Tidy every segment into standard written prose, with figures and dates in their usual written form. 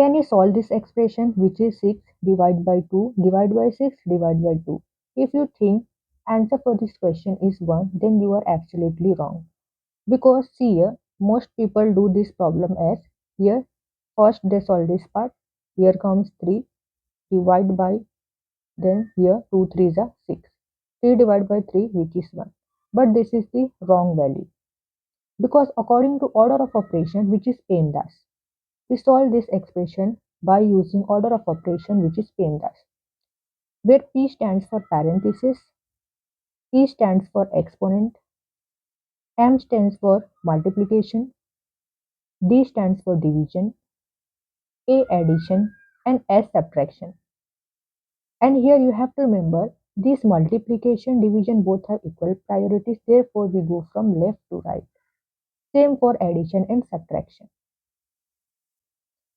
Can you solve this expression, which is 6 divided by 2 divided by 6 divided by 2? If you think answer for this question is 1, then you are absolutely wrong. Because see here, most people do this problem as here, first they solve this part, here comes 3, divide by, then here 2 3s are 6. 3 divided by 3, which is 1. But this is the wrong value. Because according to order of operation, which is PEMDAS, we solve this expression by using order of operation, which is PEMDAS, where P stands for parenthesis, E stands for exponent, M stands for multiplication, D stands for division, A addition, and S subtraction. And here you have to remember this multiplication division both have equal priorities, therefore we go from left to right. Same for addition and subtraction.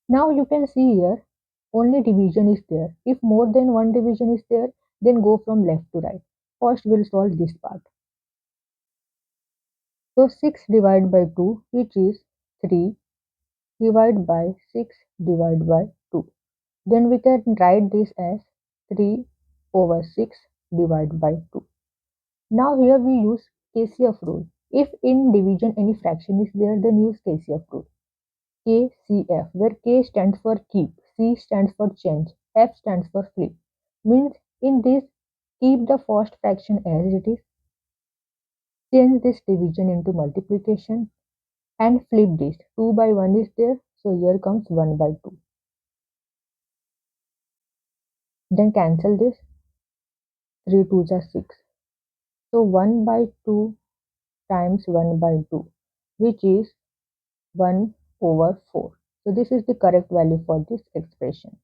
Now you can see here only division is there. If more than one division is there, then go from left to right. First we'll solve this part. So 6 divided by 2, which is 3, divided by 6 divided by 2. Then we can write this as 3 over 6 divided by 2. Now here we use KCF rule. If in division any fraction is there, then use KCF rule. KCF, where K stands for keep, C stands for change, F stands for flip. Means in this, keep the first fraction as it is, change this division into multiplication, and flip this. 2 by 1 is there, so here comes 1 by 2. Then cancel this, 3 2s are 6. So 1 by 2 times 1 by 2, which is 1 over 4. So this is the correct value for this expression.